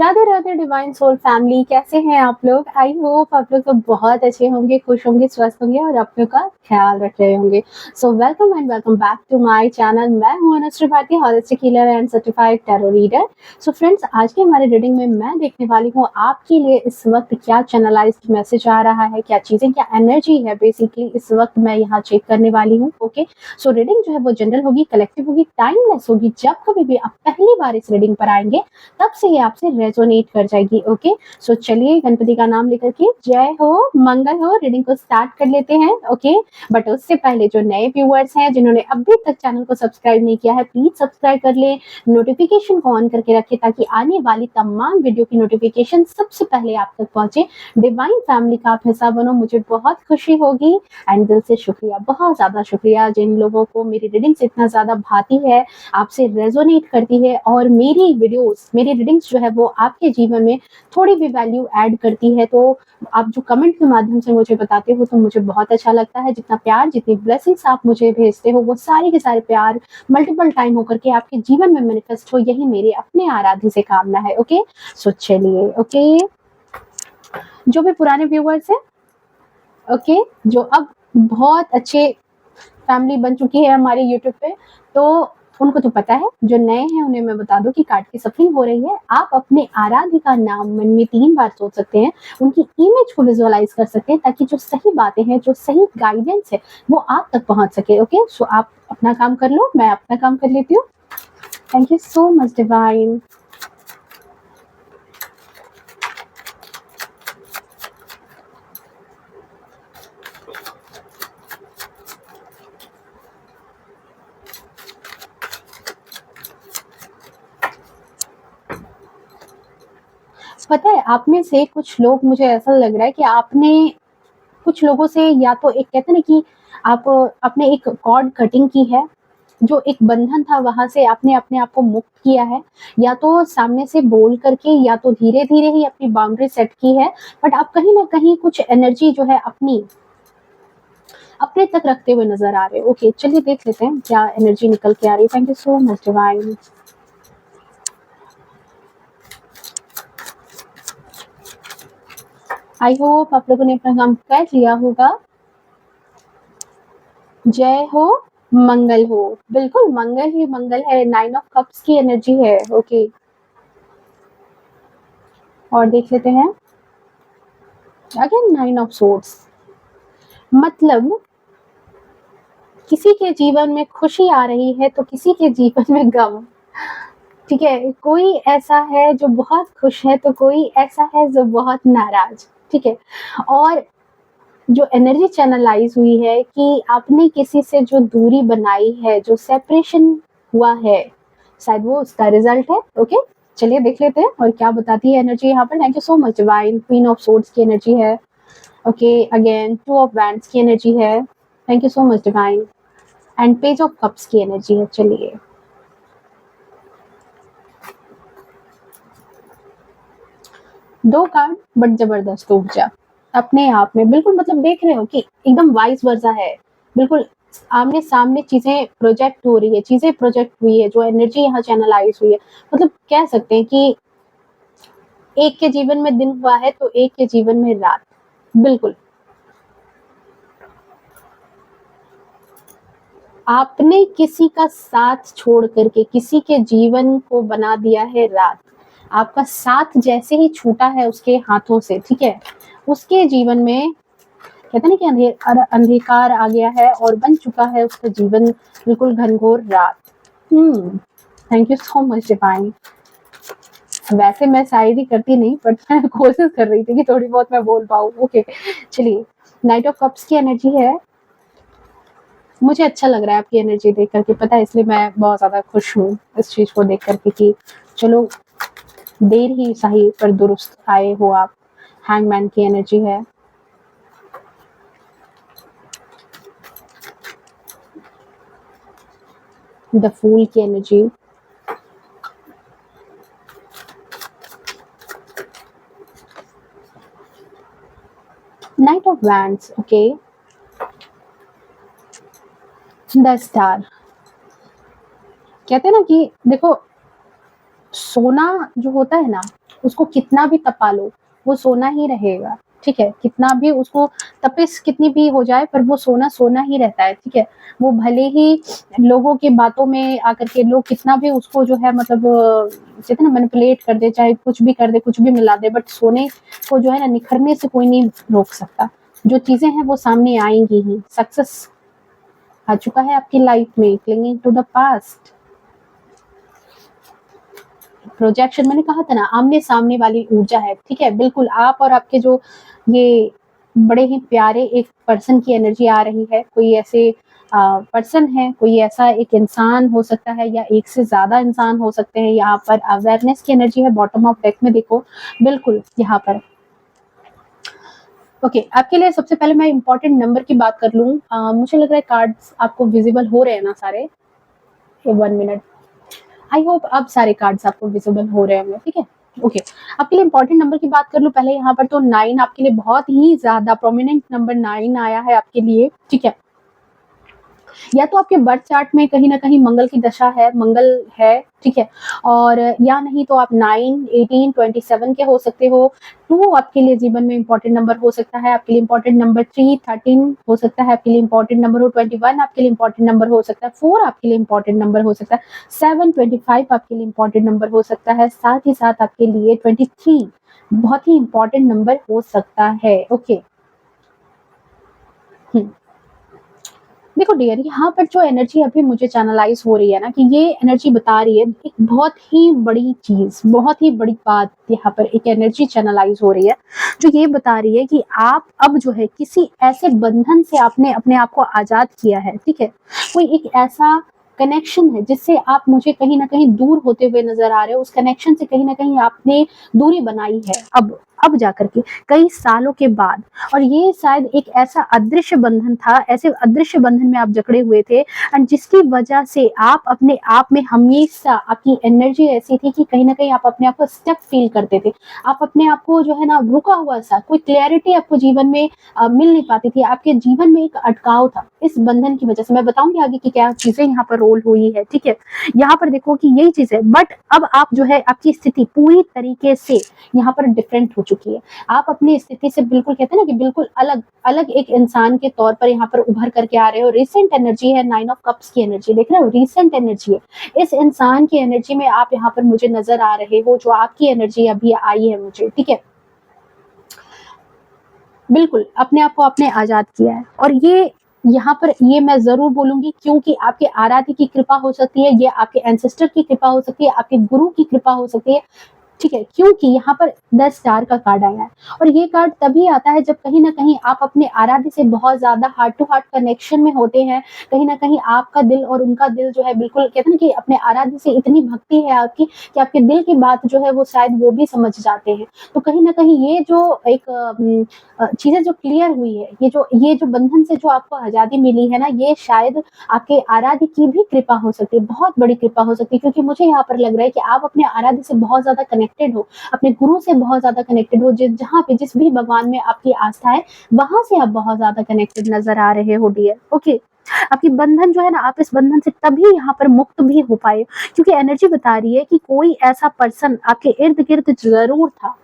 Radhe Radhe divine soul family, कैसे हैं आप लोग? आई होप आप लोग तो बहुत अच्छे होंगे, खुश होंगे, स्वस्थ होंगे और अपनों का ख्याल रख रहे होंगे। So welcome and welcome back to my channel. मैं हूं Anushree Bharti, holistic healer and certified tarot reader. So friends, आज के हमारे रीडिंग में मैं देखने वाली हूँ आपके लिए इस वक्त क्या चैनलाइज्ड मैसेज आ रहा है, क्या चीजें, क्या एनर्जी है बेसिकली इस वक्त मैं यहाँ चेक करने वाली हूँ। ओके, सो रीडिंग जो है वो जनरल होगी, कलेक्टिव होगी, टाइमलेस होगी। जब कभी भी आप पहली बार इस रीडिंग पर आएंगे तब से ये आपसे रेजोनेट कर जाएगी। ओके, सो चलिए गणपति का नाम लेकर के जय हो मंगल हो रीडिंग को स्टार्ट कर लेते हैं। ओके, बट उससे पहले जो नए व्यूअर्स हैं जिन्होंने अभी तक चैनल को सब्सक्राइब नहीं किया है, प्लीज सब्सक्राइब कर ले, नोटिफिकेशन को ऑन करके रखें ताकि आने वाली तमाम वीडियो की नोटिफिकेशन सबसे पहले आप तक पहुंचे। डिवाइन फैमिली का आप हिस्सा बनो, मुझे बहुत खुशी होगी। एंड दिल से शुक्रिया, बहुत ज्यादा शुक्रिया जिन लोगों को मेरी रीडिंग्स इतना ज्यादा भाती है, आपसे रेजोनेट करती है और मेरी वीडियोस, मेरी रीडिंग्स जो है वो आपके जीवन में थोड़ी भी वैल्यू ऐड करती है। तो आप जो कमेंट के माध्यम से मुझे बताते हो तो मुझे बहुत अच्छा लगता है। जितना प्यार, जितनी ब्लेसिंग्स आप मुझे भेजते हो, वो सारे के सारे प्यार मल्टीपल टाइम होकर के आपके जीवन में मैनिफेस्ट हो, यही मेरी अपने आराध्य से कामना है। ओके, सो चलिए, ओके, जो भी पुराने व्यूअर्स हैं, ओके, जो अब बहुत अच्छे फैमिली बन चुकी है हमारे यूट्यूब पे, तो उनको तो पता है। जो नए हैं उन्हें मैं बता दूं कि कार्ड की सफलिंग हो रही है। आप अपने आराध्य का नाम मन में 3 बार सोच सकते हैं, उनकी इमेज को विजुअलाइज कर सकते हैं ताकि जो सही बातें हैं, जो सही गाइडेंस है वो आप तक पहुंच सके। ओके, सो आप अपना काम कर लो, मैं अपना काम कर लेती हूँ। Thank you so much divine. पता है, आप में से कुछ लोग, मुझे ऐसा लग रहा है कि आपने कुछ लोगों से या तो एक कहते ना कि आप आपने एक कॉर्ड कटिंग की है, जो एक बंधन था वहां से आपने अपने आप को मुक्त किया है, या तो सामने से बोल करके, या तो धीरे धीरे ही अपनी बाउंड्री सेट की है। बट आप कहीं ना कहीं कुछ एनर्जी जो है अपनी अपने तक रखते हुए नजर आ रहे हो। ओके, चलिए देख लेते हैं क्या एनर्जी निकल के आ रही है। Thank you so much divine. I hope आप लोगों ने अपना काम कर लिया होगा। जय हो मंगल हो, बिल्कुल मंगल ही मंगल है। 9 ऑफ कप्स की एनर्जी है। ओके, और देख लेते हैं अगेन 9 ऑफ सोर्ड्स। मतलब किसी के जीवन में खुशी आ रही है तो किसी के जीवन में गम। ठीक है, कोई ऐसा है जो बहुत खुश है तो कोई ऐसा है जो बहुत नाराज। ठीक है, और जो एनर्जी चैनलाइज हुई है कि आपने किसी से जो दूरी बनाई है, जो सेपरेशन हुआ है, शायद वो उसका रिजल्ट है। ओके, चलिए देख लेते हैं और क्या बताती है एनर्जी यहाँ पर। Thank you so much divine. Queen of swords की एनर्जी है। ओके, अगेन 2 ऑफ वैंड्स की एनर्जी है। Thank you so much divine. And page of cups की एनर्जी है। चलिए, दो कार्ड बट जबरदस्त ऊर्जा अपने आप में, बिल्कुल मतलब देख रहे हो कि एकदम वाइस वर्सा है। बिल्कुल आमने सामने चीजें प्रोजेक्ट हो रही है, चीजें प्रोजेक्ट हुई है, जो एनर्जी यहाँ चैनलाइज हुई है। मतलब कह सकते हैं कि एक के जीवन में दिन हुआ है तो एक के जीवन में रात। बिल्कुल आपने किसी का साथ छोड़ करके किसी के जीवन को बना दिया है रात। आपका साथ जैसे ही छूटा है उसके हाथों से, ठीक है, उसके जीवन में कहते ना कि अंधकार आ गया है और बन चुका है उसका जीवन बिल्कुल घनघोर रात। Thank you so much divine. वैसे मैं शायरी करती नहीं, बट मैं कोशिश कर रही थी कि थोड़ी बहुत मैं बोल पाऊँ। ओके, चलिए, नाइट ऑफ कप्स की एनर्जी है। मुझे अच्छा लग रहा है आपकी एनर्जी देख करके, पता है, इसलिए मैं बहुत ज्यादा खुश हूँ इस चीज को देख करके कि चलो देर ही सही पर दुरुस्त आए हो आप। हैंगमैन की एनर्जी है। द फूल की energy. Night of wands. Okay, the star. कहते हैं ना कि देखो, सोना जो होता है ना, उसको कितना भी तपा लो, वो सोना ही रहेगा, ठीक है? कितना भी उसको तपिश कितनी भी हो जाए, पर वो सोना सोना ही रहता है, ठीक है? वो भले ही लोगों की बातों में आकर के लोग कितना भी उसको जो है मतलब कहते हैं ना मैनिपुलेट कर दे, चाहे कुछ भी कर दे, कुछ भी मिला दे, बट सोने को जो है ना निखरने से कोई नहीं रोक सकता। जो चीज़ें हैं वो सामने आएँगी ही। सक्सेस आ चुका है आपकी लाइफ में, clinging to the past. Projection मैंने कहा था ना, आमने-सामने वाली ऊर्जा है, ठीक है? बिल्कुल आप और आपके जो ये बड़े ही प्यारे एक पर्सन की एनर्जी आ रही है। कोई ऐसे पर्सन है, कोई ऐसा एक इंसान हो सकता है या एक से ज़्यादा इंसान हो सकते हैं। यहाँ पर अवेयरनेस की एनर्जी है, बॉटम ऑफ डेक में देखो, बिल्कुल यहाँ पर। ओके, आपके लिए सबसे पहले मैं इम्पोर्टेंट नंबर की बात कर लूँ। मुझे लग रहा है कार्ड्स आपको विज़िबल हो रहे हैं ना सारे? 1 मिनट। आई होप अब सारे कार्ड्स आपको विजिबल हो रहे होंगे, ठीक है? ओके, आपके लिए इंपॉर्टेंट नंबर की बात कर लूँ पहले। यहाँ पर तो 9 आपके लिए बहुत ही ज़्यादा प्रोमिनेंट नंबर 9 आया है आपके लिए, ठीक है? या तो आपके बर्थ चार्ट में कहीं न कहीं मंगल की दशा है, मंगल है, ठीक है? और या नहीं तो आप 9, 18, 27 के हो सकते हो। 2 आपके लिए जीवन में इम्पोर्टेंट नंबर हो सकता है, आपके लिए इम्पोर्टेंट नंबर 3, 13 हो सकता है, आपके लिए इम्पोर्टेंट नंबर हो 21 आपके लिए इम्पोर्टेंट नंबर हो सकता है, 4 आपके लिए इम्पोर्टेंट नंबर हो सकता है, 7, 25 आपके लिए इम्पोर्टेंट नंबर हो सकता है, साथ ही साथ आपके लिए 23 बहुत ही इम्पोर्टेंट नंबर हो सकता है, ओके। हुँ। देखो डियर, यहाँ पर जो एनर्जी अभी मुझे चैनलाइज़ हो रही है ना, कि ये एनर्जी बता रही है एक बहुत ही बड़ी चीज़, बहुत ही बड़ी बात यहाँ पर एक एनर्जी चैनलाइज़ हो रही है, जो ये बता रही है कि आप अब जो है किसी ऐसे बंधन से आपने अपने आप को आज़ाद किया है, ठीक है? कोई एक ऐसा कनेक्शन है जिससे आप मुझे कहीं न कहीं दूर होते हुए नज़र आ रहे हो, उस कनेक्शन से कहीं न कहीं आपने दूरी बनाई है अब जाकर के, कई सालों के बाद। और ये शायद एक ऐसा अदृश्य बंधन था, ऐसे अदृश्य बंधन में आप जकड़े हुए थे एंड जिसकी वजह से आप अपने आप में हमेशा आपकी एनर्जी ऐसी थी कि कहीं न कहीं आप अपने आप को स्टक फ़ील करते थे। आप अपने आप को जो है ना रुका हुआ सा, कोई क्लैरिटी आपको जीवन में मिल नहीं पाती थी। आपके जीवन में एक अटकाव था, इस बंधन की वजह से। मैं बताऊँगी आगे कि क्या चीज़ें यहाँ पर रोल हुई है, ठीक है? यहाँ पर देखो कि यही चीज़ है, बट अब आप जो है आपकी स्थिति पूरी तरीके से यहाँ पर डिफरेंट हो चुकी है। आप अपनी स्थिति से बिल्कुल कहते हैं ना कि बिल्कुल अलग एक इंसान के तौर पर यहाँ पर उभर करके आ रहे हो। रिसेंट एनर्जी है, 9 ऑफ कप्स की एनर्जी देख रहे हो, रिसेंट एनर्जी है। इस इंसान की एनर्जी में आप यहाँ पर मुझे नज़र आ रहे हो, जो आपकी एनर्जी अभी आई है मुझे, ठीक है? बिल्कुल, अपने आप को आपने आज़ाद किया है और ये यहाँ पर ये मैं ज़रूर बोलूँगी, क्योंकि आपके आराध्य की कृपा हो सकती है, ये आपके एंसेस्टर की कृपा हो सकती है, आपके गुरु की कृपा हो सकती है, ठीक है? क्योंकि यहाँ पर 10 स्टार का कार्ड आया है और ये कार्ड तभी आता है जब कहीं न कहीं आप अपने आराध्य से बहुत ज़्यादा हार्ट टू हार्ट कनेक्शन में होते हैं। कहीं न कहीं आपका दिल और उनका दिल जो है बिल्कुल कहते हैं ना कि अपने आराध्य से इतनी भक्ति है आपकी कि आपके दिल की बात जो है वो शायद वो भी समझ जाते हैं। तो कहीं न कहीं ये जो एक चीज़ें जो क्लियर हुई है, ये जो बंधन से जो आपको आज़ादी मिली है ना, ये शायद आपके आराध्य की भी कृपा हो सकती है, बहुत बड़ी कृपा हो सकती है, क्योंकि मुझे यहाँ पर लग रहा है कि आप अपने आराध्य से बहुत ज़्यादा कनेक्टेड हो, अपने गुरु से बहुत ज़्यादा कनेक्टेड हो, जहाँ पे जिस भी भगवान में आपकी आस्था है, वहाँ से आप बहुत ज़्यादा कनेक्टेड नज़र आ रहे हो डियर, ओके। आपकी बंधन जो है ना, आप इस बंधन से तभी यहाँ पर मुक्त भी हो पाए, क्योंकि एनर्जी बता रही है कि कोई ऐसा पर्सन आपके इर्द-गिर्द ज़रूर था,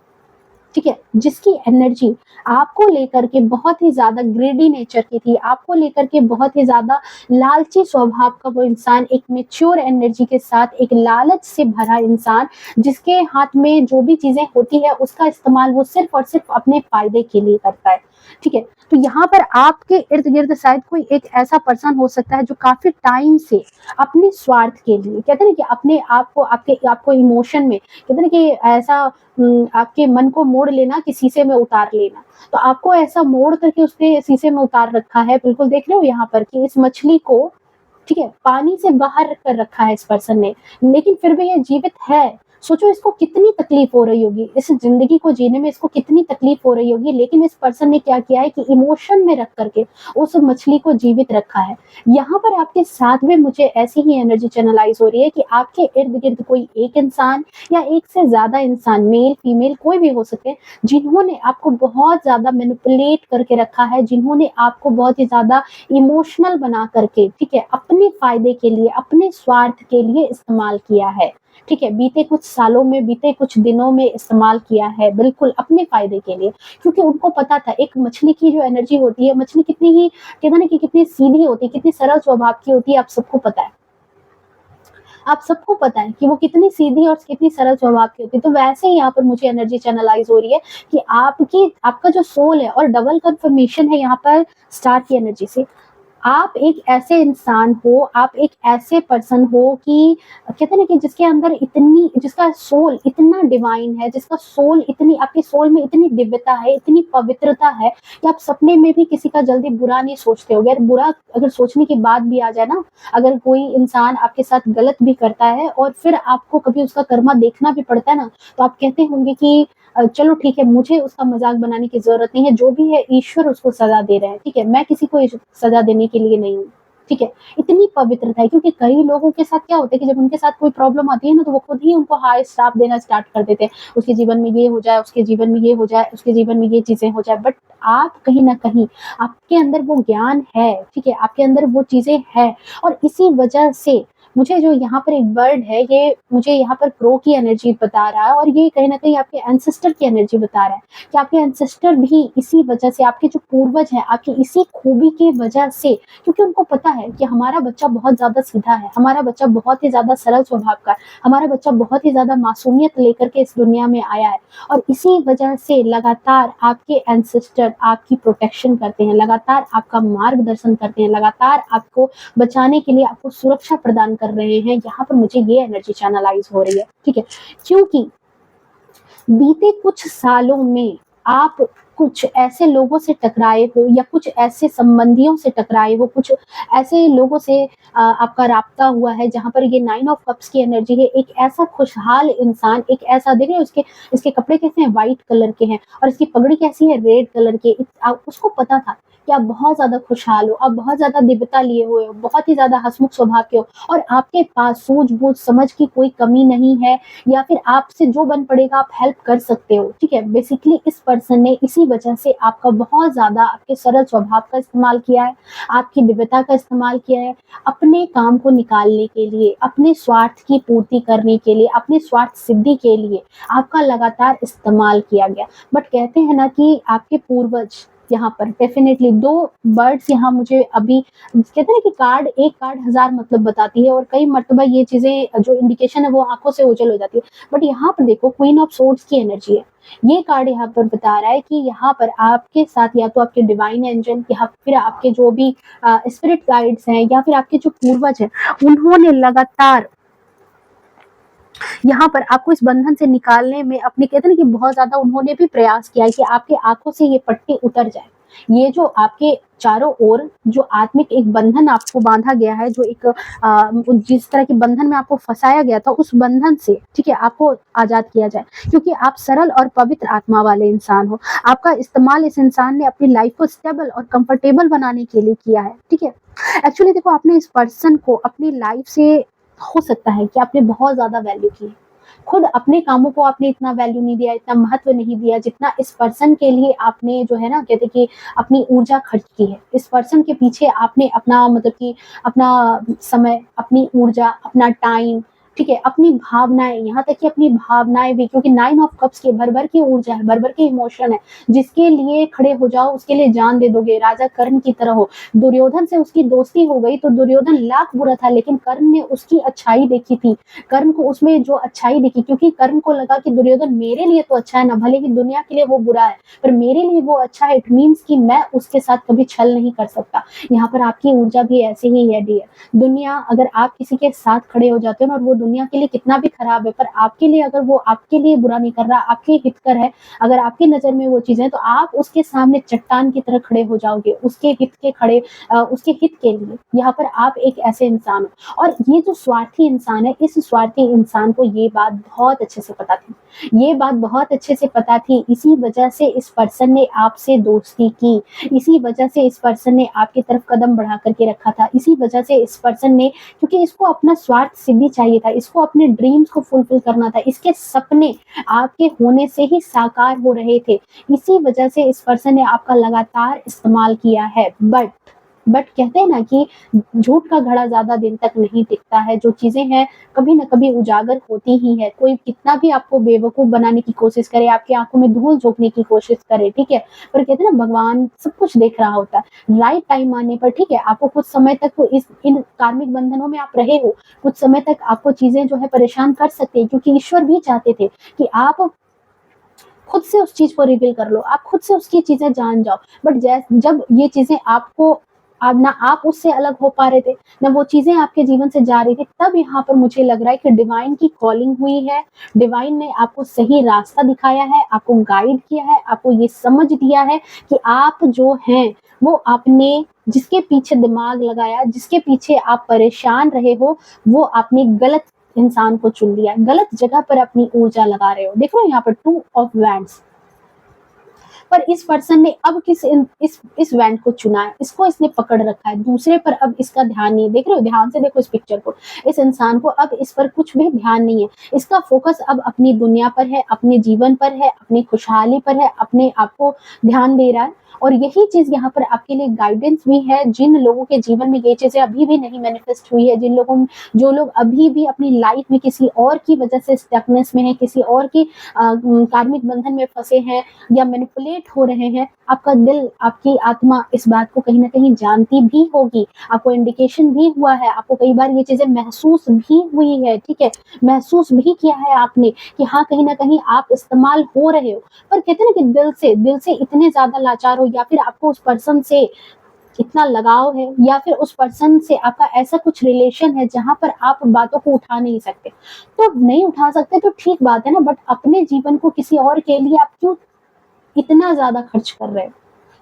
ठीक है? जिसकी एनर्जी आपको लेकर के बहुत ही ज़्यादा ग्रीडी नेचर की थी, आपको लेकर के बहुत ही ज़्यादा लालची स्वभाव का वो इंसान, एक मैच्योर एनर्जी के साथ एक लालच से भरा इंसान, जिसके हाथ में जो भी चीज़ें होती है उसका इस्तेमाल वो सिर्फ़ और सिर्फ़ अपने फ़ायदे के लिए करता है, ठीक है? तो यहाँ पर आपके इर्द-गिर्द शायद कोई एक ऐसा पर्सन हो सकता है जो काफ़ी टाइम से अपने स्वार्थ के लिए, कहते हैं ना कि अपने आप को आपको इमोशन में कहते हैं ना कि ऐसा आपके मन को मोड़ लेना कि शीशे में उतार लेना। तो आपको ऐसा मोड़ करके उसने शीशे में उतार रखा है, बिल्कुल देख रहे हो यहाँ पर कि इस मछली को, ठीक है, पानी से बाहर कर रखा है इस पर्सन ने, लेकिन फिर भी ये जीवित है। सोचो इसको कितनी तकलीफ हो रही होगी, इस ज़िंदगी को जीने में इसको कितनी तकलीफ हो रही होगी, लेकिन इस पर्सन ने क्या किया है कि इमोशन में रख करके उस मछली को जीवित रखा है। यहाँ पर आपके साथ में मुझे ऐसी ही एनर्जी चैनलाइज़ हो रही है कि आपके इर्द-गिर्द कोई एक इंसान या एक से ज़्यादा इंसान, मेल, फीमेल कोई भी हो सकते हैं, जिन्होंने आपको बहुत ज़्यादा मैनिपुलेट करके रखा है, जिन्होंने आपको बहुत ही ज़्यादा इमोशनल बना करके, ठीक है, अपने फ़ायदे के लिए, अपने स्वार्थ के लिए इस्तेमाल किया है। ठीक है, बीते कुछ सालों में, बीते कुछ दिनों में इस्तेमाल किया है, बिल्कुल अपने फ़ायदे के लिए। क्योंकि उनको पता था एक मछली की जो एनर्जी होती है, मछली कितनी ही कहते हैं ना कि कितनी सीधी होती है, कितनी सरल स्वभाव की होती है, आप सबको पता है। आप सबको पता है कि वो कितनी सीधी और कितनी सरल स्वभाव की होती है। तो वैसे ही यहाँ पर मुझे एनर्जी चैनलाइज़ हो रही है कि आपका जो सोल है और डबल कन्फर्मेशन है यहाँ पर स्टार की एनर्जी से। आप एक ऐसे इंसान हो, आप एक ऐसे पर्सन हो कि कहते हैं ना कि जिसका सोल इतना डिवाइन है, जिसका सोल इतनी आपके सोल में इतनी दिव्यता है, इतनी पवित्रता है कि आप सपने में भी किसी का जल्दी बुरा नहीं सोचते होगे। अगर सोचने की बात भी आ जाए ना, अगर कोई इंसान आपके साथ गलत भी करता है और फिर आपको कभी उसका कर्मा देखना भी पड़ता है ना, तो आप कहते होंगे कि चलो ठीक है, मुझे उसका मज़ाक बनाने की ज़रूरत नहीं है, जो भी है ईश्वर उसको सज़ा दे रहे हैं, ठीक है? मैं किसी को सज़ा देने के लिए नहीं हूँ, ठीक है? इतनी पवित्रता है क्योंकि कई लोगों के साथ क्या होता है कि जब उनके साथ कोई प्रॉब्लम आती है ना, तो वो खुद ही उनको हाय श्राप देना स्टार्ट कर देते हैं। उसके जीवन में ये हो जाए, उसके जीवन में ये हो जाए, उसके जीवन में ये चीज़ें हो जाए। बट आप कहीं न कहीं आपके अंदर वो ज्ञान है, ठीक है? आपके अंदर वो चीज़ें हैं और इसी वजह से मुझे जो यहाँ पर एक बर्ड है, ये मुझे यहाँ पर क्रो की एनर्जी बता रहा है और ये कहीं न कहीं आपके एंसेस्टर की एनर्जी बता रहा है कि आपके एंसेस्टर भी इसी वजह से, आपके जो पूर्वज हैं, आपकी इसी खूबी की वजह से, क्योंकि उनको पता है कि हमारा बच्चा बहुत ज़्यादा सीधा है, हमारा बच्चा बहुत ही ज़्यादा सरल स्वभाव का है, हमारा बच्चा बहुत ही ज़्यादा मासूमियत लेकर के इस दुनिया में आया है और इसी वजह से लगातार आपके एंसेस्टर आपकी प्रोटेक्शन करते हैं, लगातार आपका मार्गदर्शन करते हैं, लगातार आपको बचाने के लिए आपको सुरक्षा प्रदान कर रहे हैं। यहाँ पर मुझे ये एनर्जी चैनलाइज़ हो रही है, ठीक है? क्योंकि बीते कुछ सालों में आप कुछ ऐसे लोगों से टकराए हो या कुछ ऐसे संबंधियों से टकराए हो, कुछ ऐसे लोगों से आपका राब्ता हुआ है जहाँ पर ये 9 ऑफ कप्स की एनर्जी है। एक ऐसा खुशहाल इंसान, एक ऐसा देख रहे हो इसके कपड़े कैसे हैं, व्हाइट कलर के हैं और इसकी पगड़ी कैसी है, रेड कलर की। उसको पता था कि आप बहुत ज़्यादा खुशहाल हो, आप बहुत ज़्यादा दिव्यता लिए हुए हो, बहुत ही ज़्यादा हँसमुख स्वभाव के हो और आपके पास सूझबूझ समझ की कोई कमी नहीं है या फिर आपसे जो बन पड़ेगा आप हेल्प कर सकते हो, ठीक है? बेसिकली इस पर्सन ने इसी वजह से आपका बहुत ज़्यादा आपके सरल स्वभाव का इस्तेमाल किया है, आपकी दिव्यता का इस्तेमाल किया है, अपने काम को निकालने के लिए, अपने स्वार्थ की पूर्ति करने के लिए, अपने स्वार्थ सिद्धि के लिए आपका लगातार इस्तेमाल किया गया। बट कहते हैं ना कि आपके पूर्वज यहाँ पर डेफ़िनेटली 2 बर्ड्स यहाँ मुझे अभी कहते हैं ना कि एक कार्ड 1000 मतलब बताती है और कई मर्तबा ये चीज़ें जो इंडिकेशन है वो आँखों से ओझल हो जाती है। बट यहाँ पर देखो क्वीन ऑफ सोर्ड्स की एनर्जी है। ये कार्ड यहाँ पर बता रहा है कि यहाँ पर आपके साथ या तो आपके डिवाइन एंजल या फिर आपके जो भी स्पिरिट गाइड्स हैं या फिर आपके जो पूर्वज हैं, उन्होंने लगातार यहाँ पर आपको इस बंधन से निकालने में अपने कहते हैं ना कि बहुत ज़्यादा उन्होंने भी प्रयास किया है कि आपकी आँखों से ये पट्टी उतर जाए। ये जो आपके चारों ओर जो आत्मिक एक बंधन आपको बाँधा गया है, जो एक जिस तरह के बंधन में आपको फँसाया गया था, उस बंधन से, ठीक है, आपको आज़ाद किया जाए। क्योंकि आप सरल और पवित्र आत्मा वाले इंसान हो। आपका इस्तेमाल इस इंसान ने अपनी लाइफ़ को स्टेबल और कंफर्टेबल बनाने के लिए किया है, ठीक है? एक्चुअली देखो आपने इस पर्सन को अपनी लाइफ़ से हो सकता है कि आपने बहुत ज़्यादा वैल्यू की है। खुद अपने कामों को आपने इतना वैल्यू नहीं दिया, इतना महत्व नहीं दिया, जितना इस पर्सन के लिए आपने जो है ना कहते कि अपनी ऊर्जा खर्च की है। इस पर्सन के पीछे आपने अपना मतलब कि अपना समय, अपनी ऊर्जा, अपना टाइम, ठीक है, अपनी भावनाएँ, यहाँ तक कि अपनी भावनाएँ भी क्योंकि 9 ऑफ कप्स की भर-भर की ऊर्जा है, भर-भर के इमोशन है। जिसके लिए खड़े हो जाओ, उसके लिए जान दे दोगे, राजा कर्ण की तरह हो। दुर्योधन से उसकी दोस्ती हो गई तो दुर्योधन लाख बुरा था लेकिन कर्ण ने उसकी अच्छाई देखी थी। कर्ण को उसमें जो अच्छाई दिखी क्योंकि कर्ण को लगा कि दुर्योधन मेरे लिए तो अच्छा है ना, भले ही दुनिया के लिए वो बुरा है, पर मेरे लिए वो अच्छा है। इट मीन्स कि मैं उसके साथ कभी छल नहीं कर सकता। यहाँ पर आपकी ऊर्जा भी ऐसी ही है डियर। दुनिया अगर आप किसी के साथ खड़े हो जाते हो ना और वो दुनिया के लिए कितना भी खराब है, पर आपके लिए अगर वो आपके लिए बुरा नहीं कर रहा, आपके हितकर है, अगर आपकी नज़र में वो चीज़ें हैं, तो आप उसके सामने चट्टान की तरह खड़े हो जाओगे, उसके हित के लिए। यहाँ पर आप एक ऐसे इंसान हो और ये जो स्वार्थी इंसान है, इस स्वार्थी इंसान को ये बात बहुत अच्छे से पता थी। ये बात बहुत अच्छे से पता थी, इसी वजह से इस पर्सन ने आपसे दोस्ती की, इसी वजह से इस पर्सन ने आपकी तरफ कदम बढ़ा कर के रखा था, इसी वजह से इस पर्सन ने क्योंकि इसको अपना स्वार्थ सिद्धि चाहिए था, इसको अपने ड्रीम्स को फुलफिल करना था, इसके सपने आपके होने से ही साकार हो रहे थे। इसी वजह से इस पर्सन ने आपका लगातार इस्तेमाल किया है। बट बट कहते हैं ना कि झूठ का घड़ा ज़्यादा दिन तक नहीं टिकता है, जो चीज़ें हैं कभी न कभी उजागर होती ही है। कोई कितना भी आपको बेवकूफ़ बनाने की कोशिश करे, आपकी आँखों में धूल झोंकने की कोशिश करे, ठीक है? पर कहते हैं ना भगवान सब कुछ देख रहा होता है। राइट टाइम आने पर ठीक है, आपको कुछ समय तक तो इस इन कार्मिक बंधनों में आप रहे हो, कुछ समय तक आपको चीज़ें जो है परेशान कर सकती हैं क्योंकि ईश्वर भी चाहते थे कि आप खुद से उस चीज़ को रिवील कर लो, आप खुद से उसकी चीज़ें जान जाओ। बट जब ये चीज़ें आपको अब ना आप उससे अलग हो पा रहे थे, ना वो चीज़ें आपके जीवन से जा रही थी, तब यहाँ पर मुझे लग रहा है कि डिवाइन की कॉलिंग हुई है, डिवाइन ने आपको सही रास्ता दिखाया है, आपको गाइड किया है, आपको ये समझ दिया है कि आप जो हैं, वो आपने जिसके पीछे दिमाग लगाया, जिसके पीछे आप परेशान रहे हो, वो आपने गलत इंसान को चुन लिया, गलत जगह पर अपनी ऊर्जा लगा रहे हो। देख रहे हो यहाँ पर 2 ऑफ वैंड्स, पर इस पर्सन ने अब इस वैंड को चुना है, इसको इसने पकड़ रखा है, दूसरे पर अब इसका ध्यान नहीं है। देख रहे हो, ध्यान से देखो इस पिक्चर को, इस इंसान को अब इस पर कुछ भी ध्यान नहीं है, इसका फोकस अब अपनी दुनिया पर है, अपने जीवन पर है, अपनी खुशहाली पर है, अपने आप को ध्यान दे रहा है। और यही चीज यहाँ पर आपके लिए गाइडेंस भी है। जिन लोगों के जीवन में ये चीजें अभी भी नहीं मैनिफेस्ट हुई है, जो लोग अभी भी अपनी लाइफ में किसी और की वजह से स्टकनेस में है, किसी और की कार्मिक बंधन में फंसे हैं या मैनिपुलेट हो रहे हैं, आपका दिल, आपकी आत्मा इस बात को कहीं ना कहीं जानती भी होगी, आपको इंडिकेशन भी हुआ है, आपको कई बार ये चीजें महसूस भी हुई है, ठीक है, महसूस भी किया है आपने कि हाँ कहीं ना कहीं आप इस्तेमाल हो रहे हो। पर कहते हैं ना कि दिल से इतने ज्यादा लाचार हो, या फिर आपको उस पर्सन से इतना लगाव है, या फिर उस पर्सन से आपका ऐसा कुछ रिलेशन है जहां पर आप बातों को उठा नहीं सकते, तो नहीं उठा सकते तो ठीक बात है ना, बट अपने जीवन को किसी और के लिए आप क्यों इतना ज़्यादा खर्च कर रहे हो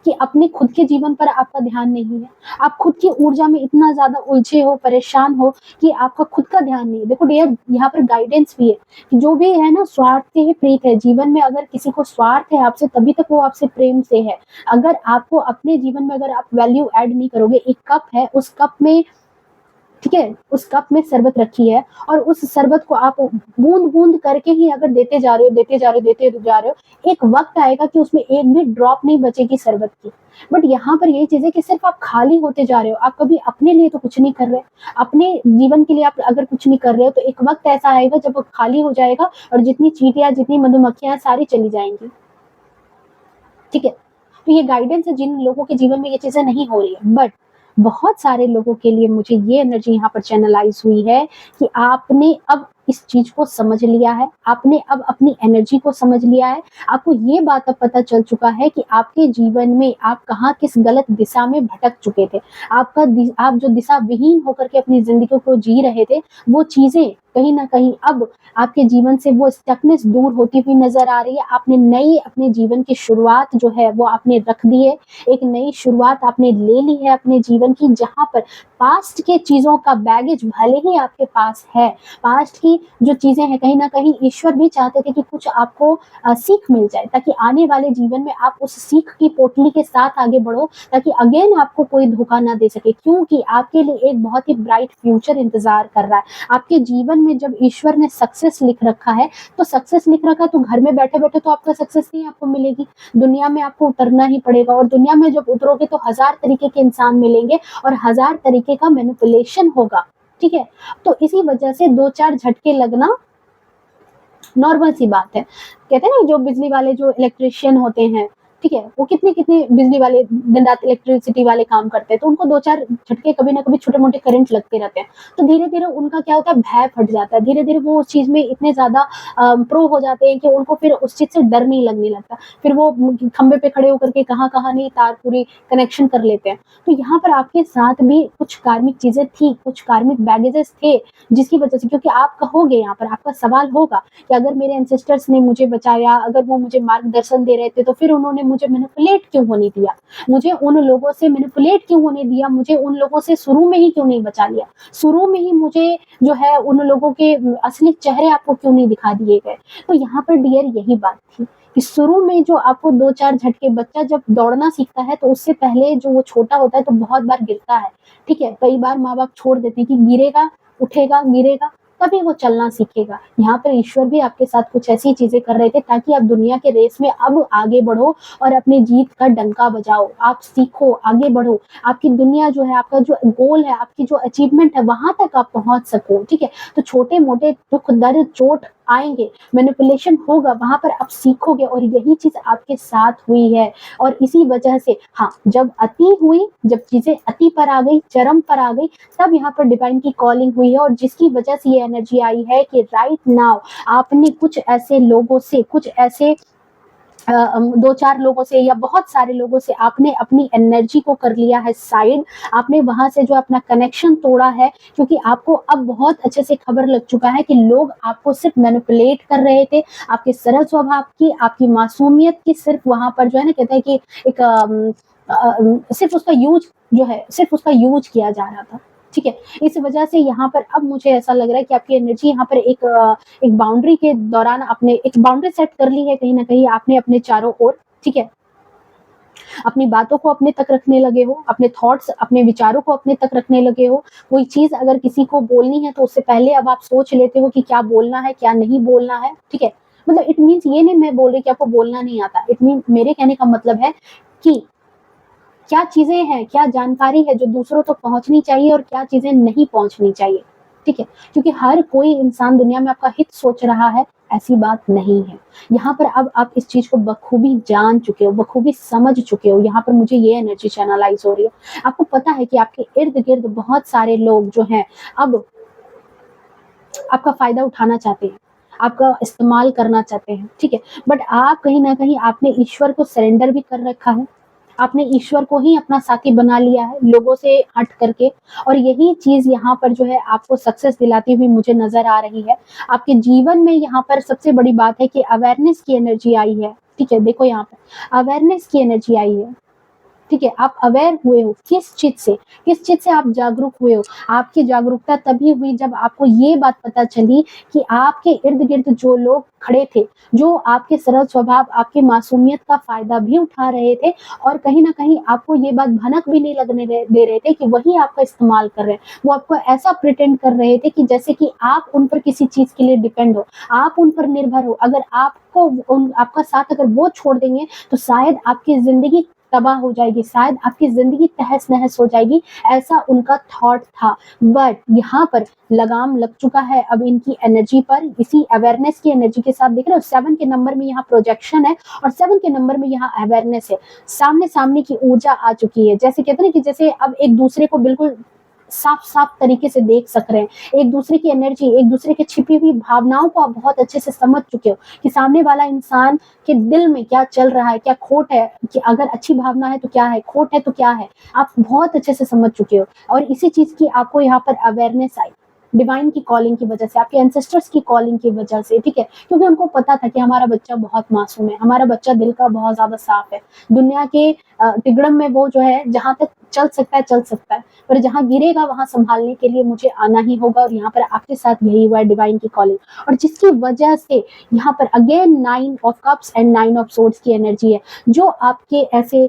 कि अपने खुद के जीवन पर आपका ध्यान नहीं है। आप खुद की ऊर्जा में इतना ज़्यादा उलझे हो, परेशान हो कि आपका खुद का ध्यान नहीं है। देखो डियर, यहाँ पर गाइडेंस भी है कि जो भी है ना स्वार्थ से ही प्रीत है। जीवन में अगर किसी को स्वार्थ है आपसे, तभी तक वो आपसे प्रेम से है। अगर आपको अपने जीवन में अगर आप वैल्यू ऐड नहीं करोगे, एक कप है, उस कप में ठीक है, उस कप में शरबत रखी है और उस शरबत को आप बूंद बूंद करके ही अगर देते जा रहे हो, देते जा रहे हो, देते जा रहे हो, एक वक्त आएगा कि उसमें एक भी ड्रॉप नहीं बचेगी शरबत की। बट यहाँ पर ये चीज है कि सिर्फ आप खाली होते जा रहे हो, आप कभी अपने लिए तो कुछ नहीं कर रहे, अपने जीवन के लिए आप अगर कुछ नहीं कर रहे हो तो एक वक्त ऐसा आएगा जब वो खाली हो जाएगा और जितनी चींटियां, जितनी मधुमक्खियां सारी चली जाएंगी, ठीक है। तो ये गाइडेंस है जिन लोगों के जीवन में ये चीजें नहीं हो रही है। बट बहुत सारे लोगों के लिए मुझे ये एनर्जी यहाँ पर चैनलाइज हुई है कि आपने अब इस चीज को समझ लिया है, आपने अब अपनी एनर्जी को समझ लिया है, आपको ये बात अब पता चल चुका है कि आपके जीवन में आप कहाँ किस गलत दिशा में भटक चुके थे। आप जो दिशा विहीन होकर के अपनी जिंदगी को जी रहे थे, वो चीजें कहीं ना कहीं अब आपके जीवन से वो स्टकनेस दूर होती हुई नजर आ रही है। आपने नई अपने जीवन की शुरुआत जो है वो आपने रख दी है, एक नई शुरुआत आपने ले ली है अपने जीवन की, जहां पर पास्ट के चीजों का बैगेज भले ही आपके पास है, पास्ट की जो चीजें हैं कहीं ना कहीं ईश्वर भी चाहते थे कि कुछ आपको सीख मिल जाए, ताकि आने वाले जीवन में आप उस सीख की पोटली के साथ आगे बढ़ो, ताकि अगेन आपको कोई धोखा ना दे सके, क्योंकि आपके लिए एक बहुत ही ब्राइट फ्यूचर इंतजार कर रहा है। आपके जीवन में जब ईश्वर ने सक्सेस लिख रखा है, तो सक्सेस लिख रखा है तो घर में बैठे बैठे तो आपका सक्सेस नहीं आपको मिलेगी, दुनिया में आपको उतरना ही पड़ेगा, और दुनिया में जब उतरोगे तो 1000 तरीके के इंसान मिलेंगे और 1000 तरीके का मैनिपुलेशन होगा, ठीक है। तो इसी वजह से 2-4 झटके लगना नॉर्मल सी बात है। कहते हैं ना जो बिजली वाले जो इलेक्ट्रिशियन होते हैं, ठीक है, वो कितने कितने बिजली वाले दिन रात इलेक्ट्रिसिटी वाले काम करते हैं, तो उनको 2-4 झटके कभी ना कभी छोटे मोटे करंट लगते रहते हैं, तो धीरे धीरे उनका क्या होता है, भय फट जाता है, धीरे धीरे वो उस चीज में इतने ज्यादा प्रो हो जाते हैं कि उनको फिर उस चीज से डर नहीं लगने लगता, फिर वो खंबे पे खड़े होकर के कहाँ कहाँ नहीं तार पूरी कनेक्शन कर लेते हैं। तो यहाँ पर आपके साथ भी कुछ कार्मिक चीजें थी, कुछ कार्मिक बैगेजेस थे, जिसकी वजह से, क्योंकि आप कहोगे, यहाँ पर आपका सवाल होगा कि अगर मेरे एंसेस्टर्स ने मुझे बचाया, अगर वो मुझे मार्गदर्शन दे रहे थे, तो फिर उन्होंने मुझे मैनिपुलेट क्यों होने दिया, मुझे उन लोगों से मैनिपुलेट क्यों होने दिया, मुझे उन लोगों से शुरू में ही क्यों नहीं बचा लिया, शुरू में ही मुझे जो है उन लोगों के असली चेहरे आपको क्यों नहीं दिखा दिए गए। तो यहाँ पर डियर यही बात थी कि शुरू में जो आपको 2-4 झटके, बच्चा जब दौड़ना सीखता है तो उससे पहले जो वो छोटा होता है तो बहुत बार गिरता है, ठीक है, कई बार माँ बाप छोड़ देते हैं कि गिरेगा, उठेगा, गिरेगा, तभी वो चलना सीखेगा। यहाँ पर ईश्वर भी आपके साथ कुछ ऐसी चीज़ें कर रहे थे ताकि आप दुनिया के रेस में अब आगे बढ़ो और अपनी जीत का डंका बजाओ। आप सीखो, आगे बढ़ो, आपकी दुनिया जो है, आपका जो गोल है, आपकी जो अचीवमेंट है, वहाँ तक आप पहुँच सको, ठीक है? तो छोटे-मोटे दुःख, दर्द, चोट आएँगे, मैनिपुलेशन होगा, वहाँ पर आप सीखोगे और यही चीज़ आपके साथ हुई है। और इसी वजह से हाँ, जब अति हुई, जब चीज़ें अति पर आ गई, चरम पर आ गई, तब यहाँ पर डिवाइन की कॉलिंग हुई है और जिसकी वजह से ये एनर्जी आई है कि राइट नाउ आपने कुछ ऐसे लोगों से, कुछ ऐसे 2-4 लोगों से या बहुत सारे लोगों से आपने अपनी एनर्जी को कर लिया है साइड। आपने वहाँ से जो अपना कनेक्शन तोड़ा है, क्योंकि आपको अब बहुत अच्छे से खबर लग चुका है कि लोग आपको सिर्फ मैनिपुलेट कर रहे थे, आपके सरल स्वभाव की, आपकी मासूमियत की सिर्फ वहाँ पर जो है ना, कहते हैं कि एक सिर्फ उसका यूज़ जो है, सिर्फ उसका यूज़ किया जा रहा था। ठीक है? इस वजह से यहाँ पर अब मुझे ऐसा लग रहा है कि आपकी एनर्जी यहाँ पर एक बाउंड्री के दौरान आपने एक बाउंड्री सेट कर ली है कहीं न कहीं आपने अपने चारों ओर, ठीक है? अपनी बातों को अपने तक रखने लगे हो, अपने थॉट्स, अपने विचारों को अपने तक रखने लगे हो। कोई चीज़ अगर किसी को बोलनी है तो उससे पहले अब आप सोच लेते हो कि क्या बोलना है, क्या नहीं बोलना है, ठीक है? मतलब इट मीन्स ये नहीं मैं बोल रही कि आपको बोलना नहीं आता। इट मीन मेरे कहने का मतलब है कि क्या चीज़ें हैं, क्या जानकारी है जो दूसरों तक पहुँचनी चाहिए और क्या चीज़ें नहीं पहुँचनी चाहिए, ठीक है? क्योंकि हर कोई इंसान दुनिया में आपका हित सोच रहा है, ऐसी बात नहीं है। यहाँ पर अब आप इस चीज़ को बखूबी जान चुके हो, बखूबी समझ चुके हो, यहाँ पर मुझे ये एनर्जी चैनलाइज़ हो रही है। आपको पता है कि आपके इर्द-गिर्द बहुत सारे लोग जो हैं, अब आपका फ़ायदा उठाना चाहते हैं, आपका इस्तेमाल करना चाहते हैं, ठीक है? बट आप कहीं न कहीं आपने ईश्वर को सरेंडर भी कर रखा है। आपने ईश्वर को ही अपना साथी बना लिया है, लोगों से हट करके और यही चीज़ यहाँ पर जो है आपको सक्सेस दिलाती हुई मुझे नज़र आ रही है। आपके जीवन में यहाँ पर सबसे बड़ी बात है कि अवेयरनेस की एनर्जी आई है, ठीक है? देखो यहाँ पे अवेयरनेस की एनर्जी आई है। ठीक है, आप अवेयर हुए हो किस चीज़ से आप जागरूक हुए हो। आपकी जागरूकता तभी हुई जब आपको ये बात पता चली कि आपके इर्द-गिर्द जो लोग खड़े थे, जो आपके सरल स्वभाव, आपकी मासूमियत का फ़ायदा भी उठा रहे थे और कहीं न कहीं आपको ये बात भनक भी नहीं लगने दे रहे थे कि वही आपका इस्तेमाल कर रहे हैं। वो आपको ऐसा प्रिटेंड कर रहे थे कि जैसे कि आप उन पर किसी चीज़ के लिए डिपेंड हो, आप उन पर निर्भर हो। अगर आपको उन आपका साथ अगर वो छोड़ देंगे, तो शायद आपकी ज़िंदगी तबाह हो जाएगी, शायद आपकी ज़िंदगी तहस-नहस हो जाएगी, ऐसा उनका थॉट था। बट यहाँ पर लगाम लग चुका है अब इनकी एनर्जी पर, इसी अवेयरनेस की एनर्जी के साथ देख रहे हो 7 के नंबर में यहाँ प्रोजेक्शन है और 7 के नंबर में यहाँ अवेयरनेस है। सामने-सामने की ऊर्जा आ चुकी है। जैसे कहते हैं ना कि जैसे अब एक-दूसरे को बिल्कुल साफ-साफ तरीके से देख सक रहे हैं। एक-दूसरे की एनर्जी, एक-दूसरे की छिपी हुई भावनाओं को आप बहुत अच्छे से समझ चुके हो कि सामने वाला इंसान के दिल में क्या चल रहा है, क्या खोट है, कि अगर अच्छी भावना है तो क्या है, खोट है तो क्या है, आप बहुत अच्छे से समझ चुके हो और इसी चीज़ की आपको यहाँ पर अवेयरनेस आई। डिवाइन की कॉलिंग की वजह से, आपके एंसेस्टर्स की कॉलिंग की वजह से, ठीक है? क्योंकि उनको पता था कि हमारा बच्चा बहुत मासूम है, हमारा बच्चा दिल का बहुत ज़्यादा साफ है। दुनिया के तिगड़म में वो जो है जहाँ तक चल सकता है, पर जहाँ गिरेगा वहाँ सँभालने के लिए मुझे आना ही होगा और यहाँ पर आपके साथ यही हुआ है डिवाइन की कॉलिंग और जिसकी वजह से यहाँ पर again 9 of cups and 9 of swords की एनर्जी है, जो आपके ऐसे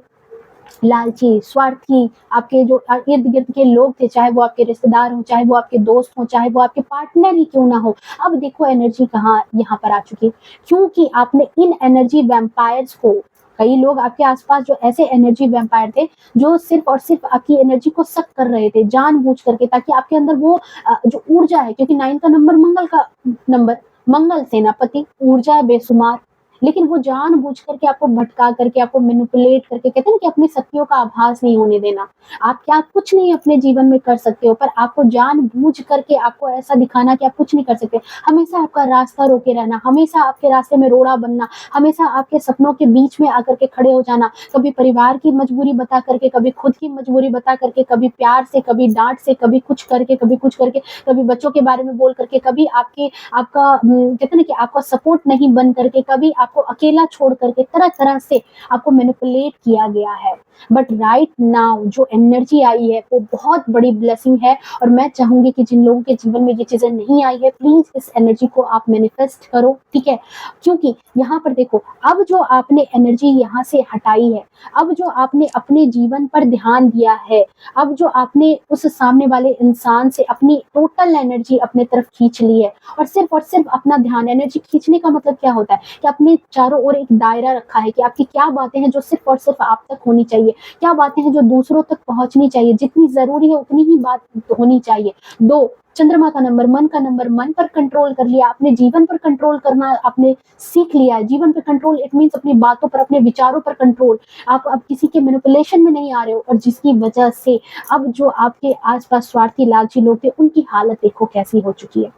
लालची, स्वार्थी, आपके जो इर्द-गिर्द के लोग थे, चाहे वो आपके रिश्तेदार हों, चाहे वो आपके दोस्त हों, चाहे वो आपके पार्टनर ही क्यों ना हो। अब देखो एनर्जी कहाँ यहाँ पर आ चुकी है, क्योंकि आपने इन एनर्जी वैम्पायर्स को कई लोग आपके आस-पास जो ऐसे एनर्जी वैम्पायर थे, जो सिर्फ़ और सिर्फ़ आपकी एनर्जी को सक कर रहे थे, जानबूझ करके ताकि आपके अंदर वो जो ऊर्जा है क्योंकि 9 का नंबर मंगल का नंबर, मंगल सेनापति, ऊर्जा बेशुमार, लेकिन वो जानबूझ करके आपको भटका करके, आपको मैनिपुलेट करके कहते हैं ना कि अपनी शक्तियों का आभास नहीं होने देना। आप क्या कुछ नहीं अपने जीवन में कर सकते हो, पर आपको जानबूझ करके आपको ऐसा दिखाना कि आप कुछ नहीं कर सकते। हमेशा आपका रास्ता रोके रहना, हमेशा आपके रास्ते में रोड़ा बनना, हमेशा आपके सपनों के बीच में आकर के खड़े हो जाना। कभी परिवार की मजबूरी बता करके, कभी खुद की मजबूरी बता करके, कभी प्यार से, कभी डाँट से, कभी कुछ करके, कभी कुछ करके, कभी बच्चों के बारे में बोल करके, कभी आपका कहते हैं ना कि आपका सपोर्ट नहीं बन करके, कभी आप आपको अकेला छोड़ करके तरह-तरह से आपको मैनिपुलेट किया गया है। बट राइट नाउ जो एनर्जी आई है वो बहुत बड़ी ब्लेसिंग है और मैं चाहूँगी कि जिन लोगों के जीवन में ये चीज़ें नहीं आई है, प्लीज़ इस एनर्जी को आप मैनिफेस्ट करो, ठीक है? क्योंकि यहाँ पर देखो, अब जो आपने एनर्जी यहाँ से हटाई है, अब जो आपने अपने जीवन पर ध्यान दिया है, अब जो आपने उस सामने वाले इंसान से अपनी टोटल एनर्जी अपने तरफ खींच ली है और सिर्फ अपना ध्यान, एनर्जी खींचने का मतलब क्या होता है कि अपने चारों ओर एक दायरा रखा है कि आपकी क्या बातें हैं जो सिर्फ और सिर्फ आप तक होनी चाहिए, क्या बातें हैं जो दूसरों तक पहुंचनी चाहिए, जितनी जरूरी है उतनी ही बात होनी चाहिए। दो, चंद्रमा का नंबर, मन का नंबर, मन पर कंट्रोल कर लिया आपने, जीवन पर कंट्रोल करना आपने सीख लिया है। जीवन पर कंट्रोल इट मीन्स अपनी बातों पर, अपने विचारों पर कंट्रोल। आप अब किसी के मैनिपुलेशन में नहीं आ रहे हो और जिसकी वजह से अब जो आपके आसपास स्वार्थी लालची लोग थे उनकी हालत देखो कैसी हो चुकी है।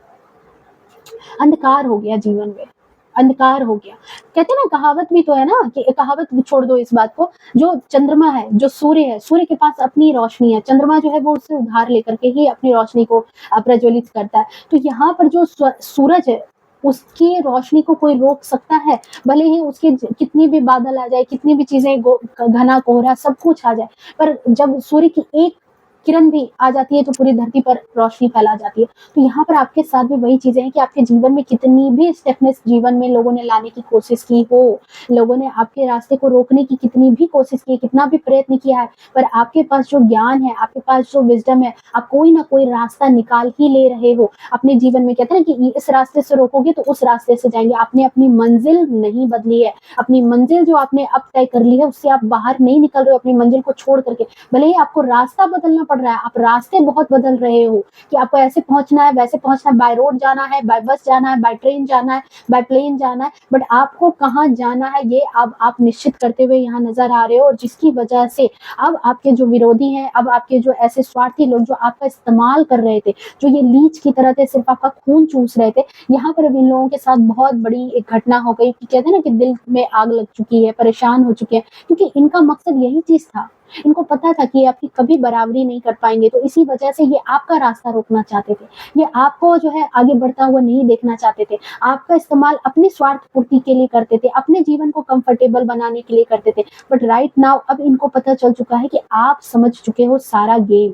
अंधकार हो गया जीवन में, अंधकार हो गया। कहते हैं ना, कहावत भी तो है ना, कि कहावत छोड़ दो इस बात को, जो चंद्रमा है, जो सूर्य है, सूर्य के पास अपनी रोशनी है, चंद्रमा जो है वो उससे उधार लेकर के ही अपनी रोशनी को प्रज्वलित करता है। तो यहाँ पर जो सूरज है उसकी रोशनी को कोई रोक सकता है? भले ही उसके कितनी भी बादल आ जाए, कितनी भी चीजें घना कोहरा सब कुछ आ जाए, पर जब सूर्य की एक किरण भी आ जाती है तो पूरी धरती पर रोशनी फैला जाती है। तो यहाँ पर आपके साथ भी वही चीजें हैं कि आपके जीवन में कितनी भी स्टेपनेस जीवन में लोगों ने लाने की कोशिश की हो, लोगों ने आपके रास्ते को रोकने की कितनी भी कोशिश की, कितना भी प्रयत्न किया है, पर आपके पास जो ज्ञान है, आपके पास जो विजडम है, आप कोई ना कोई रास्ता निकाल ही ले रहे हो अपने जीवन में। कहते हैं ना कि इस रास्ते से रोकोगे तो उस रास्ते से जाएंगे। आपने अपनी मंजिल नहीं बदली है, अपनी मंजिल जो आपने अब तय कर ली है उससे आप बाहर नहीं निकल रहे हो अपनी मंजिल को छोड़ करके। भले ही आपको रास्ता बदलना पड़ रहा है, आप रास्ते बहुत बदल रहे हो कि आपको ऐसे पहुंचना है, वैसे पहुंचना है, बाय रोड जाना है, बाय बस जाना है, बाय ट्रेन जाना है, बाय प्लेन जाना है, बट आपको कहाँ जाना है ये अब आप निश्चित करते हुए यहाँ नजर आ रहे हो। और जिसकी वजह से अब आपके जो विरोधी हैं, अब आपके जो ऐसे स्वार्थी लोग जो आपका इस्तेमाल कर रहे थे, जो ये लीच की तरह थे, सिर्फ आपका खून चूस रहे थे, यहाँ पर अब इन लोगों के साथ बहुत बड़ी एक घटना हो गई कि कहते हैं ना कि दिल में आग लग चुकी है, परेशान हो चुके हैं, क्योंकि इनका मकसद यही चीज था। इनको पता था कि आपकी कभी बराबरी नहीं कर पाएंगे, तो इसी वजह से ये आपका रास्ता रोकना चाहते थे, ये आपको जो है आगे बढ़ता हुआ नहीं देखना चाहते थे, आपका इस्तेमाल अपनी स्वार्थ पूर्ति के लिए करते थे, अपने जीवन को कंफर्टेबल बनाने के लिए करते थे। बट राइट नाउ अब इनको पता चल चुका है कि आप समझ चुके हो सारा गेम,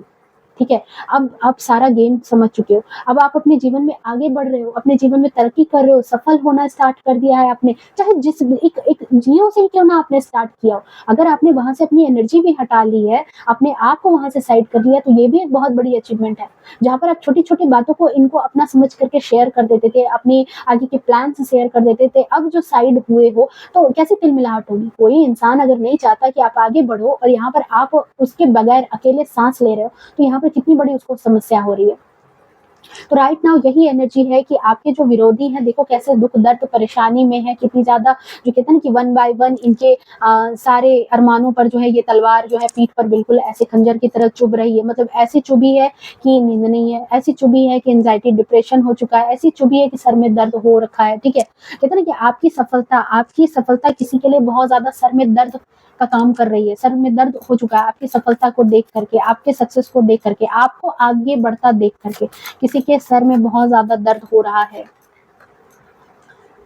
ठीक है? अब आप सारा गेम समझ चुके हो, अब आप अपने जीवन में आगे बढ़ रहे हो, अपने जीवन में तरक्की कर रहे हो, सफल होना स्टार्ट कर दिया है आपने, चाहे जिस एक जीरो से ही क्यों ना आपने स्टार्ट किया हो। अगर आपने वहां से अपनी एनर्जी भी हटा ली है, अपने आप को वहां से साइड कर लिया, तो ये भी एक बहुत बड़ी अचीवमेंट है। जहां पर आप छोटी छोटी बातों को इनको अपना समझ करके शेयर कर देते थे, अपनी आगे के प्लान शेयर कर देते थे, अब जो साइड हुए हो तो कैसे तिलमिलाहट होगी? कोई इंसान अगर नहीं चाहता कि आप आगे बढ़ो और यहाँ पर आप उसके बगैर अकेले सांस ले रहे हो, तो यहाँ पर कितनी बड़ी उसको समस्या हो रही है। तो राइट नाउ यही एनर्जी है कि आपके जो विरोधी हैं, देखो कैसे दुख दर्द परेशानी में है, कितनी ज्यादा, जो कहते हैं ना कि वन बाय वन इनके सारे अरमानों पर जो है ये तलवार जो है पीठ पर बिल्कुल ऐसे खंजर की तरह चुभ रही है। मतलब ऐसी चुभी है कि नींद नहीं है, ऐसी चुभी है कि एंजाइटी डिप्रेशन हो चुका है, ऐसी चुभी है कि सर में दर्द हो रखा है, ठीक है? कहते हैं ना कि आपकी सफलता किसी के लिए बहुत ज्यादा सर में दर्द का काम कर रही है, सर में दर्द हो चुका है आपकी सफलता को देख करके, आपके सक्सेस को देख करके, आपको आगे बढ़ता देख करके किसी के सर में बहुत ज्यादा दर्द हो रहा है।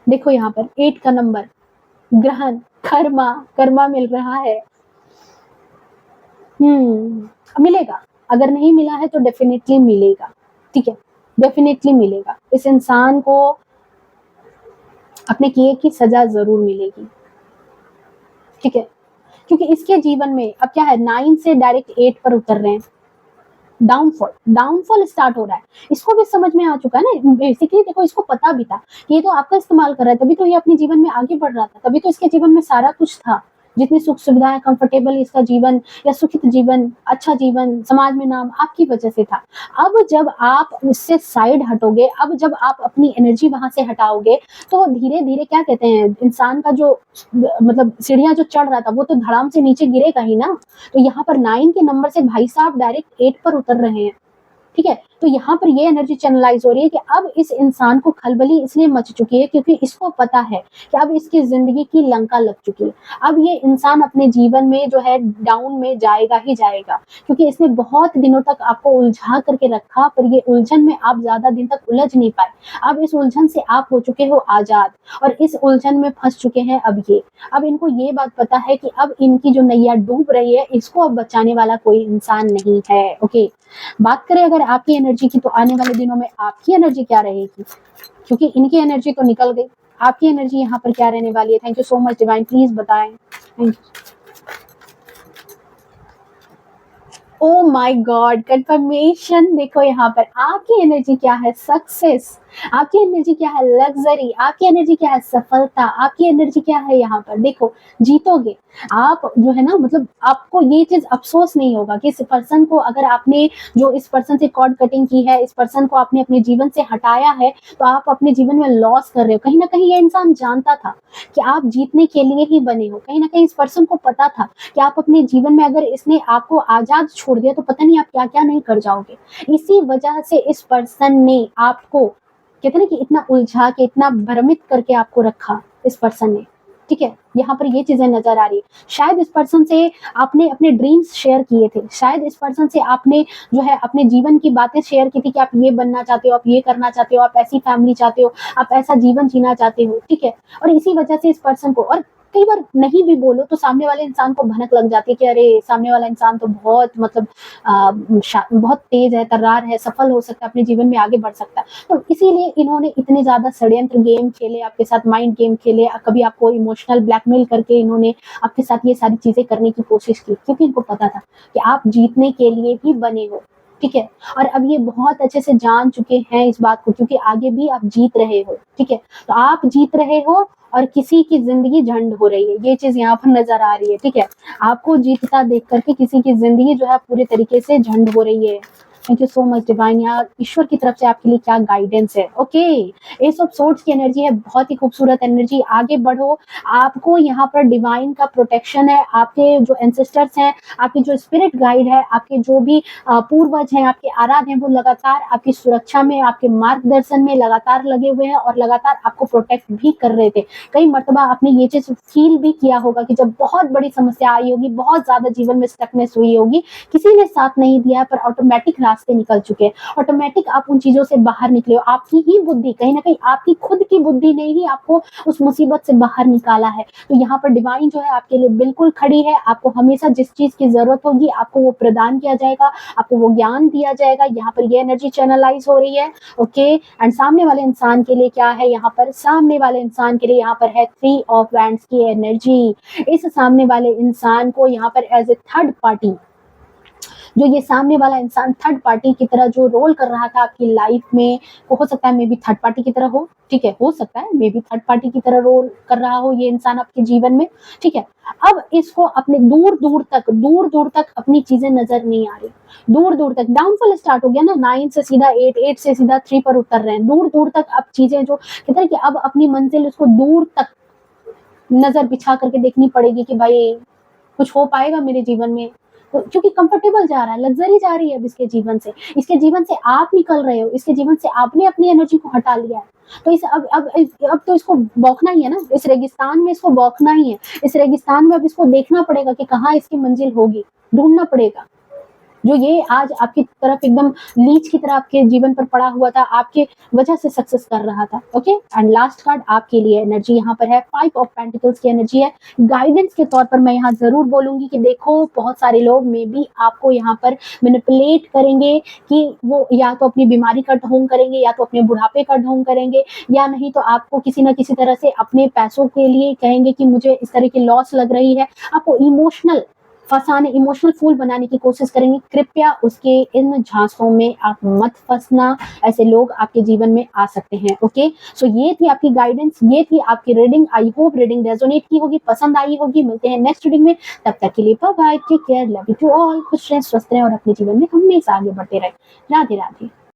देखो यहाँ पर 8 का नंबर, ग्रहण, कर्मा, कर्मा मिल रहा है। मिलेगा, अगर नहीं मिला है तो डेफिनेटली मिलेगा, ठीक है? डेफिनेटली मिलेगा। इस इंसान को अपने किए की सजा जरूर मिलेगी, ठीक है? क्योंकि इसके जीवन में अब क्या है, 9 से डायरेक्ट 8 पर उतर रहे हैं। डाउनफॉल स्टार्ट हो रहा है। इसको भी समझ में आ चुका है ना, बेसिकली देखो इसको पता भी था कि ये तो आपका इस्तेमाल कर रहा है, तभी तो ये अपने जीवन में आगे बढ़ रहा था, तभी तो इसके जीवन में सारा कुछ था, जितनी सुख सुविधाएं, कंफर्टेबल इसका जीवन या सुखित जीवन, अच्छा जीवन, समाज में नाम आपकी वजह से था। अब जब आप उससे साइड हटोगे, अब जब आप अपनी एनर्जी वहां से हटाओगे, तो धीरे धीरे क्या कहते हैं, इंसान का जो मतलब सीढ़ियां जो चढ़ रहा था वो तो धड़ाम से नीचे गिरेगा ही ना। तो यहाँ पर 9 के नंबर से भाई साहब डायरेक्ट 8 पर उतर रहे हैं, ठीक है? तो यहाँ पर ये एनर्जी चैनलाइज हो रही है कि अब इस इंसान को खलबली इसलिए मच चुकी है क्योंकि इसको पता है कि अब इसकी जिंदगी की लंका लग चुकी है। अब ये इंसान अपने जीवन में जो है डाउन में जाएगा ही जाएगा, क्योंकि इसने बहुत दिनों तक आपको उलझा करके रखा, पर ये उलझन में आप ज्यादा दिन तक उलझ नहीं पाए। अब इस उलझन से आप हो चुके हो आजाद और इस उलझन में फंस चुके हैं अब इनको ये बात पता है कि अब इनकी जो नैया डूब रही है इसको अब बचाने वाला कोई इंसान नहीं है। ओके, बात करें अगर आपकी एनर्जी की, तो आने वाले दिनों में आपकी एनर्जी क्या रहेगी, क्योंकि इनकी एनर्जी तो निकल गई, आपकी एनर्जी यहाँ पर क्या रहने वाली है? Thank you so much Divine, please बताएं। Thank you. Oh my god, confirmation देखो यहाँ पर आपकी एनर्जी क्या है? सक्सेस। आपकी एनर्जी क्या है? लग्जरी। आपकी एनर्जी क्या है? सफलता। आपकी एनर्जी क्या है? यहाँ पर देखो, जीतोगे आप, जो है ना, मतलब आपको ये चीज अफसोस नहीं होगा कि इस पर्सन को, अगर आपने जो इस पर्सन से कॉर्ड कटिंग की है, इस पर्सन को आपने अपने जीवन से हटाया है, तो आप अपने जीवन में लॉस कर रहे हो। कहीं ना कहीं ये इंसान जानता था कि आप जीतने के लिए ही बने हो। कहीं ना कहीं इस पर्सन को पता था कि आप अपने जीवन में, अगर इसने आपको आजाद छोड़ दिया तो पता नहीं आप क्या क्या नहीं कर जाओगे। इसी वजह से इस पर्सन ने आपको, कहते ना कि इतना उलझा के, इतना भ्रमित करके आपको रखा इस पर्सन ने। ठीक है, यहाँ पर ये चीजें नजर आ रही है। शायद इस पर्सन से आपने अपने ड्रीम्स शेयर किए थे, शायद इस पर्सन से आपने जो है अपने जीवन की बातें शेयर की थी कि आप ये बनना चाहते हो, आप ये करना चाहते हो, आप ऐसी फैमिली चाहते हो, आप ऐसा जीवन जीना चाहते हो। ठीक है, और इसी वजह से इस पर्सन को, और कई बार नहीं भी बोलो तो सामने वाले इंसान को भनक लग जाती है कि अरे सामने वाला इंसान तो बहुत, मतलब बहुत तेज है, तर्रार है, सफल हो सकता है, अपने जीवन में आगे बढ़ सकता है। तो इसीलिए इन्होंने इतने ज्यादा षड्यंत्र गेम खेले आपके साथ, माइंड गेम खेले, कभी आपको इमोशनल ब्लैकमेल करके इन्होंने आपके साथ ये सारी चीजें करने की कोशिश की, क्योंकि इनको पता था कि आप जीतने के लिए ही बने हो। ठीक है, और अब ये बहुत अच्छे से जान चुके हैं इस बात को, क्योंकि आगे भी आप जीत रहे हो। ठीक है, तो आप जीत रहे हो और किसी की जिंदगी झंड हो रही है, ये चीज यहाँ पर नजर आ रही है। ठीक है, आपको जीतता देख करके किसी की जिंदगी जो है पूरे तरीके से झंड हो रही है। Thank you so much divine, यार ईश्वर की तरफ से आपके लिए क्या गाइडेंस है। ओके, एस ऑफ सोर्ड्स की एनर्जी है, बहुत ही खूबसूरत एनर्जी। आगे बढ़ो, आपको यहाँ पर डिवाइन का प्रोटेक्शन है, आपके जो एंसेस्टर्स हैं, आपके जो स्पिरिट गाइड है, आपके जो भी पूर्वज हैं, आपके आराध्य हैं, वो लगातार आपकी सुरक्षा में, आपके मार्गदर्शन में लगातार लगे हुए हैं और लगातार आपको प्रोटेक्ट भी कर रहे थे। कई मर्तबा आपने ये चीज फील भी किया होगा कि जब बहुत बड़ी समस्या आई होगी, बहुत ज्यादा जीवन में स्टकनेस हुई होगी, किसी ने साथ नहीं दिया, पर ऑटोमेटिक रास्ते निकल चुके हैं, ऑटोमेटिक आप उन चीजों से बाहर निकले हो। आपकी ही बुद्धि, कहीं ना कहीं आपकी खुद की बुद्धि ने ही आपको उस मुसीबत से बाहर निकाला है। तो यहाँ पर डिवाइन जो है आपके लिए बिल्कुल खड़ी है। आपको हमेशा जिस चीज की जरूरत होगी आपको वो प्रदान किया जाएगा, आपको वो ज्ञान दिया जाएगा। यहाँ पर ये एनर्जी चैनलाइज हो रही है। ओके, एंड सामने वाले इंसान के लिए क्या है? यहाँ पर सामने वाले इंसान के लिए यहाँ पर है 3 ऑफ वैंड्स की एनर्जी। इस सामने वाले इंसान को यहाँ पर एज ए थर्ड पार्टी, जो ये सामने वाला इंसान थर्ड पार्टी की तरह जो रोल कर रहा था आपकी लाइफ में, वो हो सकता है मे बी थर्ड पार्टी की तरह हो। ठीक है, हो सकता है मे बी थर्ड पार्टी की तरह रोल कर रहा हो ये इंसान आपके जीवन में। ठीक है, अब इसको अपने दूर दूर तक अपनी चीजें नजर नहीं आ रही, दूर दूर तक डाउनफॉल स्टार्ट हो गया ना, 9 से सीधा 8, 8 से सीधा 3 पर उतर रहे हैं। दूर दूर तक अब चीजें, जो कहते हैं कि अब अपनी मंजिल उसको दूर तक नजर बिछा करके देखनी पड़ेगी कि भाई कुछ हो पाएगा मेरे जीवन में, क्योंकि कंफर्टेबल जा रहा है, लग्जरी जा रही है अब इसके जीवन से। इसके जीवन से आप निकल रहे हो, इसके जीवन से आपने अपनी एनर्जी को हटा लिया है। तो इस अब तो इसको बौखना ही है ना, इस रेगिस्तान में इसको बौखना ही है। इस रेगिस्तान में अब इसको देखना पड़ेगा कि कहाँ इसकी मंजिल होगी, ढूंढना पड़ेगा। जो ये आज आपकी तरफ एकदम लीच की तरह आपके जीवन पर पड़ा हुआ था, आपके वजह से सक्सेस कर रहा था। ओके, एंड लास्ट कार्ड आपके लिए एनर्जी यहाँ पर है 5 ऑफ पेंटिकल्स की एनर्जी है। गाइडेंस के तौर पर मैं यहाँ जरूर बोलूंगी कि देखो, बहुत सारे लोग मे बी आपको यहाँ पर मैनिपुलेट करेंगे कि वो या तो अपनी बीमारी का ढोंग करेंगे, या तो अपने बुढ़ापे का ढोंग करेंगे, या नहीं तो आपको किसी ना किसी तरह से अपने पैसों के लिए कहेंगे कि मुझे इस तरह की लॉस लग रही है। आपको इमोशनल फंसाने, इमोशनल फूल बनाने की कोशिश करेंगे। कृपया उसके इन झांसों में आप मत फंसना, ऐसे लोग आपके जीवन में आ सकते हैं। ओके, सो ये थी आपकी गाइडेंस, ये थी आपकी reading. I hope reading resonate की होगी, पसंद आई होगी। मिलते हैं नेक्स्ट रीडिंग में, तब तक के लिए bye bye, take care, love you to all. खुश रहें, स्वस्थ रहें और अपने जीवन में हमेशा आगे बढ़ते रहें। राधे राधे।